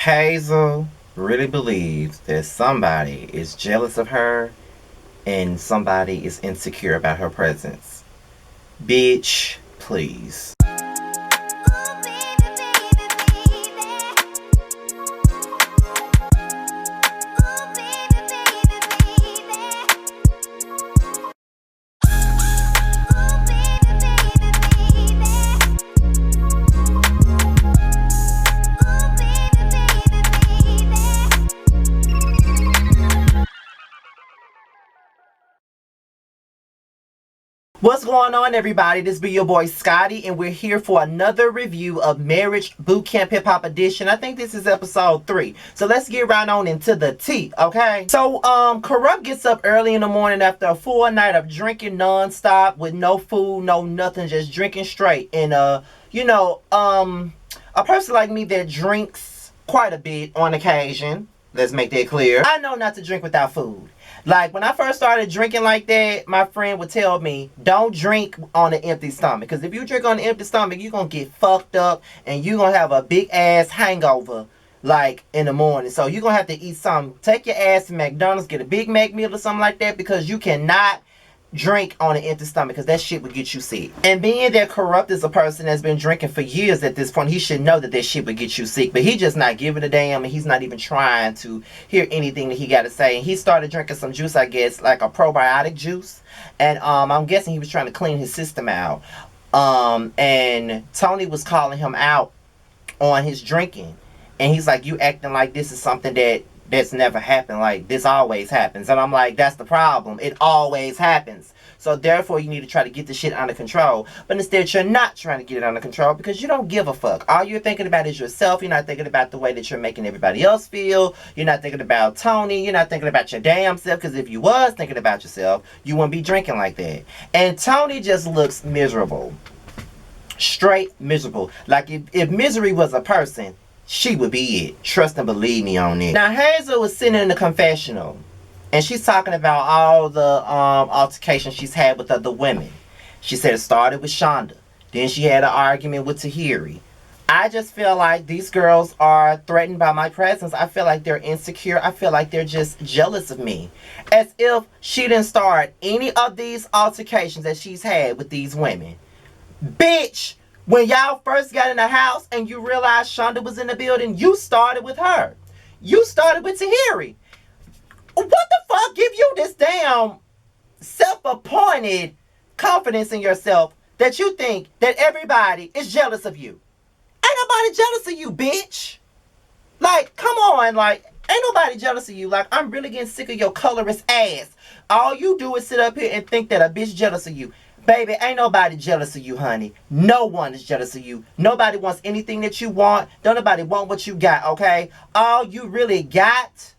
Hazel really believes that somebody is jealous of her and somebody is insecure about her presence. Bitch, please. What's going on, everybody? This be your boy Scotty, and we're here for another review of Marriage Bootcamp Hip Hop Edition. I think this is episode 3. So let's get right on into the tea, okay? So, Corrupt gets up early in the morning after a full night of drinking nonstop with no food, no nothing, just drinking straight. And, a person like me that drinks quite a bit on occasion, let's make that clear, I know not to drink without food. Like, when I first started drinking like that, my friend would tell me, don't drink on an empty stomach. Because if you drink on an empty stomach, you're going to get fucked up and you're going to have a big-ass hangover, like, in the morning. So you're going to have to eat something. Take your ass to McDonald's, get a Big Mac meal or something like that, because you cannot drink on an empty stomach, because that shit would get you sick. And being that Corrupt is a person that's been drinking for years at this point, he should know that shit would get you sick, but he just not giving a damn, and he's not even trying to hear anything that he got to say. And he started drinking some juice, I guess, like a probiotic juice, and I'm guessing he was trying to clean his system out. And Tony was calling him out on his drinking, and he's like, you acting like this is something that's never happened. Like, this always happens. And I'm like, that's the problem. It always happens. So therefore, you need to try to get the shit under control. But instead, you're not trying to get it under control because you don't give a fuck. All you're thinking about is yourself. You're not thinking about the way that you're making everybody else feel. You're not thinking about Tony. You're not thinking about your damn self. Because if you was thinking about yourself, you wouldn't be drinking like that. And Tony just looks miserable. Straight miserable. Like, if misery was a person, she would be it. Trust and believe me on it. Now, Hazel was sitting in the confessional, and she's talking about all the altercations she's had with other women. She said it started with Shonda. Then she had an argument with Tahiri. I just feel like these girls are threatened by my presence. I feel like they're insecure. I feel like they're just jealous of me. As if she didn't start any of these altercations that she's had with these women. Bitch! When y'all first got in the house and you realized Shonda was in the building, you started with her. You started with Tahiri. What the fuck give you this damn self-appointed confidence in yourself that you think that everybody is jealous of you? Ain't nobody jealous of you, bitch. Like, come on, like, ain't nobody jealous of you. Like, I'm really getting sick of your colorist ass. All you do is sit up here and think that a bitch jealous of you. Baby, ain't nobody jealous of you, honey. No one is jealous of you. Nobody wants anything that you want. Don't nobody want what you got, okay? All you really got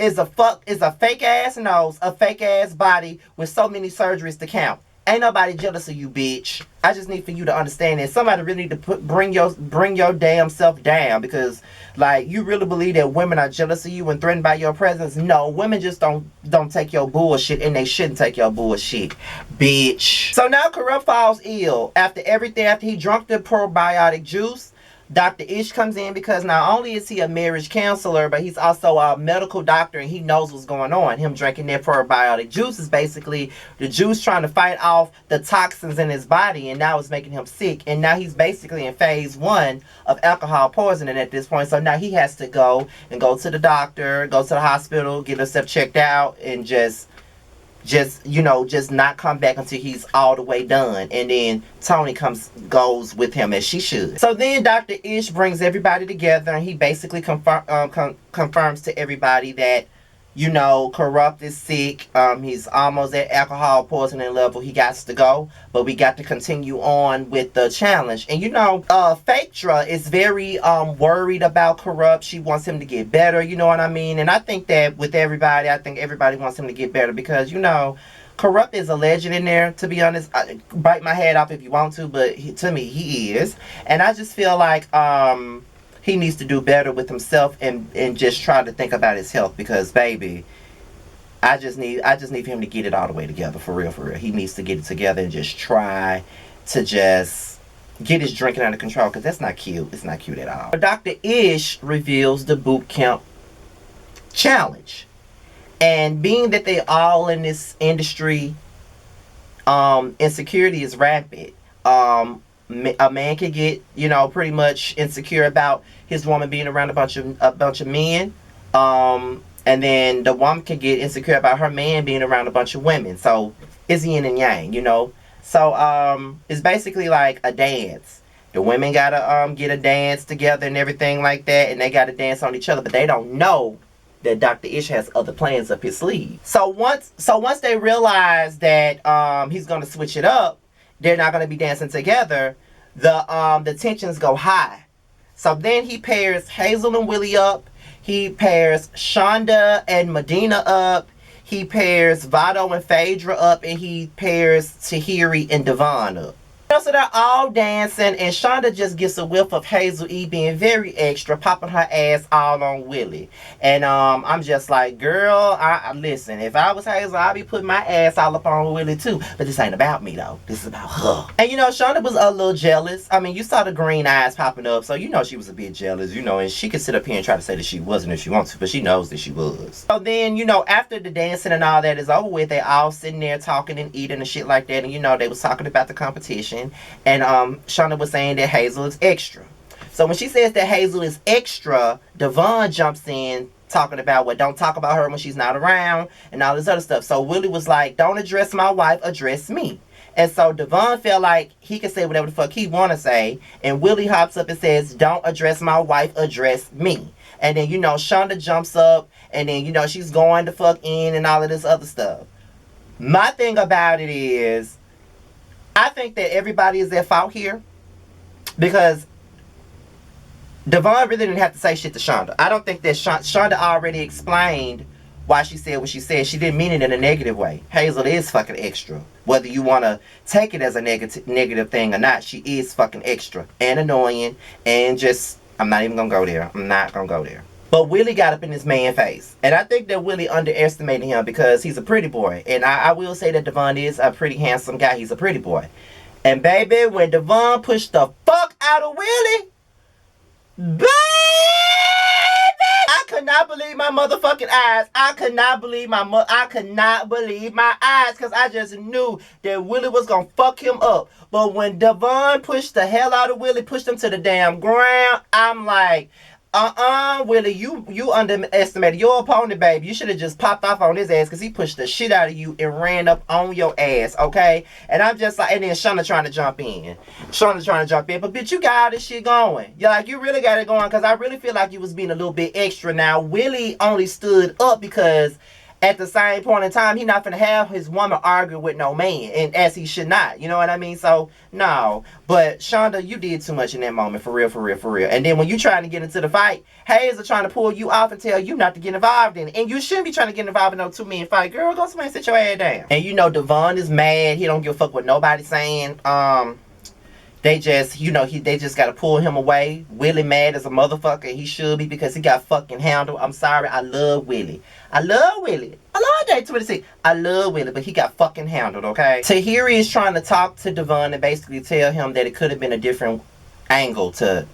is a fake ass nose, a fake ass body with so many surgeries to count. Ain't nobody jealous of you, bitch. I just need for you to understand that somebody really need to bring your damn self down, because like, you really believe that women are jealous of you and threatened by your presence? No, women just don't take your bullshit, and they shouldn't take your bullshit, bitch. So now Corrupt falls ill after everything. After he drank the probiotic juice, Dr. Ish comes in, because not only is he a marriage counselor, but he's also a medical doctor, and he knows what's going on. Him drinking that probiotic juice is basically the juice trying to fight off the toxins in his body, and now it's making him sick. And now he's basically in phase 1 of alcohol poisoning at this point. So now he has to go to the doctor, go to the hospital, get himself checked out, and just not come back until he's all the way done. And then Tony goes with him, as she should. So then Dr. Ish brings everybody together, and he basically confirms to everybody that, Corrupt is sick. He's almost at alcohol poisoning level. He got to go, but we got to continue on with the challenge. And Phaedra is very worried about Corrupt. She wants him to get better, you know what I mean? And I think that with everybody, I think everybody wants him to get better, because Corrupt is a legend in there, to be honest. Bite my head off if you want to, but to me, he is. And I just feel like he needs to do better with himself and just try to think about his health, because baby, I just need for him to get it all the way together, for real. He needs to get it together and just try to just get his drinking under control, because that's not cute. It's not cute at all. Dr. Ish reveals the boot camp challenge. And being that they all in this industry, insecurity is rampant. A man can get, pretty much insecure about his woman being around a bunch of men. And then the woman can get insecure about her man being around a bunch of women. So it's yin and yang. So it's basically like a dance. The women gotta get a dance together and everything like that, and they gotta dance on each other, but they don't know that Dr. Ish has other plans up his sleeve. So once they realize that he's gonna switch it up, they're not gonna be dancing together. The tensions go high. So then he pairs Hazel and Willie up. He pairs Shonda and Medina up. He pairs Vado and Phaedra up, and he pairs Tahiri and Devon up. So they're all dancing, and Shonda just gets a whiff of Hazel E being very extra, popping her ass all on Willie. And I'm just like, girl, I listen, if I was Hazel, I'd be putting my ass all up on Willie too. But this ain't about me though. This is about her. And Shonda was a little jealous. I mean, you saw the green eyes popping up, so she was a bit jealous, and she could sit up here and try to say that she wasn't if she wants to, but she knows that she was. So then, after the dancing and all that is over with, they all sitting there talking and eating and shit like that, and they was talking about the competition. And Shonda was saying that Hazel is extra. So when she says that Hazel is extra, Devon jumps in talking about, well, don't talk about her when she's not around and all this other stuff. So Willie was like, don't address my wife, address me. And so Devon felt like he could say whatever the fuck he want to say. And Willie hops up and says, don't address my wife, address me. And then, Shonda jumps up and then, she's going to fuck in and all of this other stuff. My thing about it is, I think that everybody is at fault here because Devon really didn't have to say shit to Shonda. I don't think that Shonda already explained why she said what she said. She didn't mean it in a negative way. Hazel is fucking extra. Whether you want to take it as a negative thing or not, she is fucking extra and annoying and just, I'm not even going to go there. I'm not going to go there. But Willie got up in his man face. And I think that Willie underestimated him because he's a pretty boy. And I will say that Devon is a pretty handsome guy. He's a pretty boy. And baby, when Devon pushed the fuck out of Willie, baby, I could not believe my motherfucking eyes. I could not believe my eyes because I just knew that Willie was going to fuck him up. But when Devon pushed the hell out of Willie, pushed him to the damn ground, I'm like, Willie, you underestimated your opponent, baby. You should have just popped off on his ass because he pushed the shit out of you and ran up on your ass, okay? And I'm just like, and then Shonda trying to jump in. But bitch, you got all this shit going. You really got it going because I really feel like you was being a little bit extra. Now, Willie only stood up because at the same point in time, he not finna have his woman arguing with no man, and as he should not. You know what I mean? So, no. But, Shonda, you did too much in that moment, for real. And then when you trying to get into the fight, Hazel trying to pull you off and tell you not to get involved in it. And you shouldn't be trying to get involved in no two-man fight. Girl, go somewhere and sit your ass down. And Devon is mad. He don't give a fuck what nobody's saying. They just, they just got to pull him away. Willie mad as a motherfucker. He should be because he got fucking handled. I'm sorry. I love Willie. I love Day 26. I love Willie, but he got fucking handled, okay? Tahiri is trying to talk to Devon and basically tell him that it could have been a different angle to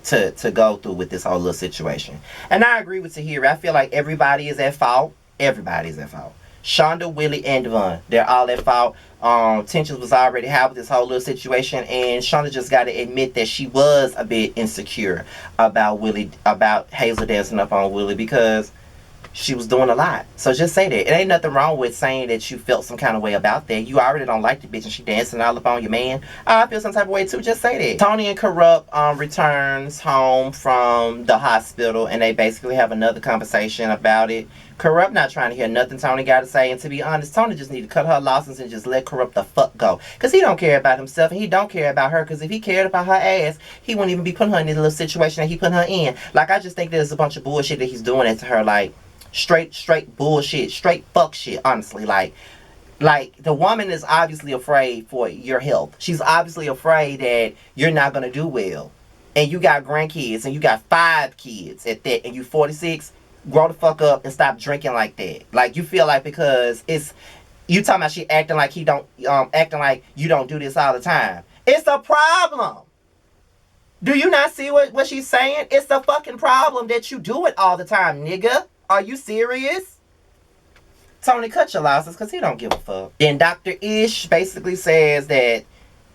go through with this whole little situation. And I agree with Tahiri. I feel like everybody is at fault. Everybody's at fault. Shonda, Willie, and Devon. They're all at fault. Tensions was already high with this whole little situation, and Shonda just got to admit that she was a bit insecure about Hazel dancing up on Willie because she was doing a lot. So just say that. It ain't nothing wrong with saying that you felt some kind of way about that. You already don't like the bitch and she dancing all up on your man. I feel some type of way too. Just say that. Tony and Corrupt returns home from the hospital and they basically have another conversation about it. Corrupt not trying to hear nothing Tony got to say, and to be honest, Tony just need to cut her losses and just let Corrupt the fuck go. Because he don't care about himself and he don't care about her, because if he cared about her ass, he wouldn't even be putting her in this little situation that he put her in. Like, I just think there's a bunch of bullshit that he's doing it to her, like, straight bullshit, straight fuck shit, honestly. Like the woman is obviously afraid for your health. She's obviously afraid that you're not going to do well. And you got grandkids and you got 5 kids at that, and you 46, grow the fuck up and stop drinking like that. Like, you feel like because it's, you talking about she acting like he don't, acting like you don't do this all the time. It's a problem. Do you not see what she's saying? It's a fucking problem that you do it all the time, nigga. Are you serious? Tony, cut your losses because he don't give a fuck. Then Dr. Ish basically says that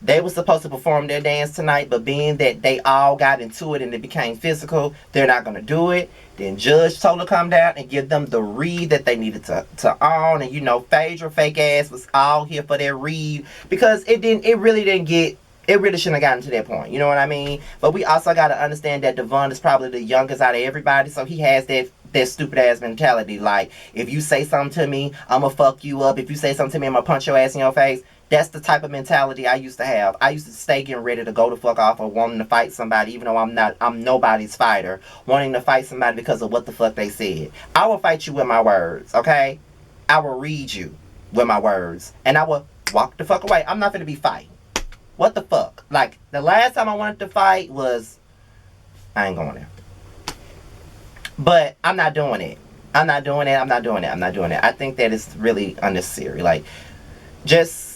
they were supposed to perform their dance tonight, but being that they all got into it and it became physical, they're not going to do it. Then Judge told her to come down and give them the read that they needed to own. And, you know, Phaedra fake ass was all here for their read because it really shouldn't have gotten to that point. You know what I mean? But we also got to understand that Devon is probably the youngest out of everybody, so he has that stupid ass mentality. Like, if you say something to me, I'm going to fuck you up. If you say something to me, I'm going to punch your ass in your face. That's the type of mentality I used to have. I used to stay getting ready to go the fuck off or wanting to fight somebody, even though I'm nobody's fighter. Wanting to fight somebody because of what the fuck they said. I will fight you with my words, okay? I will read you with my words. And I will walk the fuck away. I'm not going to be fighting. What the fuck? Like, the last time I wanted to fight was... I ain't going there. But I'm not doing it. I'm not doing it. I think that is really unnecessary. Like, just...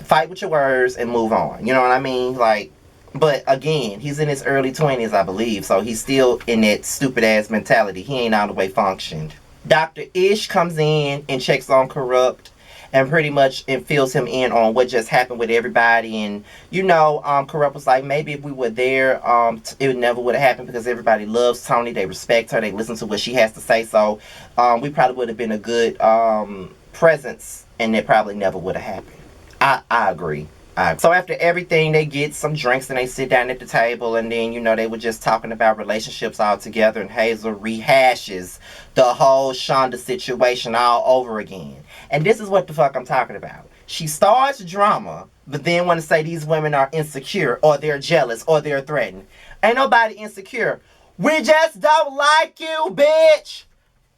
fight with your words and move on. You know what I mean? Like, but again, he's in his early 20s, I believe. So he's still in that stupid ass mentality. He ain't all the way functioned. Dr. Ish comes in and checks on Corrupt and pretty much it fills him in on what just happened with everybody. And, you know, Corrupt was like, maybe if we were there, it never would have happened because everybody loves Tony. They respect her. They listen to what she has to say. So we probably would have been a good presence and it probably never would have happened. I agree. So after everything, they get some drinks and they sit down at the table and then, you know, they were just talking about relationships all together and Hazel rehashes the whole Shonda situation all over again. And this is what the fuck I'm talking about. She starts drama, but then want to say these women are insecure or they're jealous or they're threatened. Ain't nobody insecure. We just don't like you, bitch.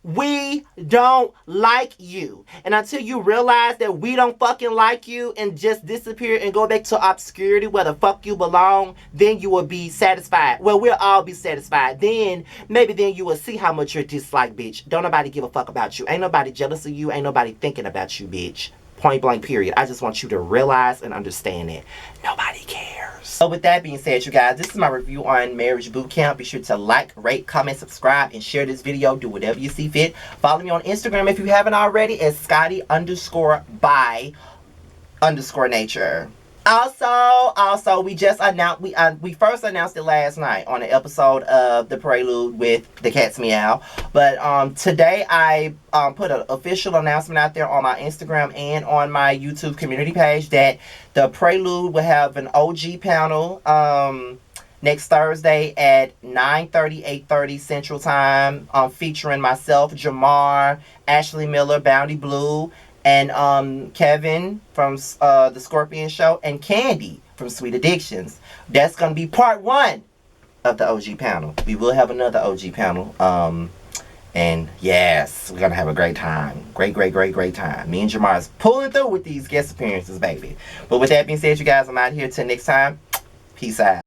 We don't like you. And until you realize that we don't fucking like you and just disappear and go back to obscurity where the fuck you belong, then you will be satisfied. Well, we'll all be satisfied. Then, maybe then you will see how much you're disliked, bitch. Don't nobody give a fuck about you. Ain't nobody jealous of you. Ain't nobody thinking about you, bitch. Point blank, period. I just want you to realize and understand it. Nobody cares. So with that being said, you guys, this is my review on Marriage Boot Camp. Be sure to like, rate, comment, subscribe, and share this video. Do whatever you see fit. Follow me on Instagram if you haven't already at Scotty_by_nature. Also, we just announced, we first announced it last night on an episode of The Prelude with The Cat's Meow. But today I put an official announcement out there on my Instagram and on my YouTube community page that The Prelude will have an OG panel next Thursday at 9:30, 8:30 Central Time, featuring myself, Jamar, Ashley Miller, Bounty Blue, and Kevin from the Scorpion Show, and Candy from Sweet Addictions. That's going to be part 1 of the OG panel. We will have another OG panel. And yes, we're going to have a great time. Great time. Me and Jamar is pulling through with these guest appearances, baby. But with that being said, you guys, I'm out here. Till next time. Peace out.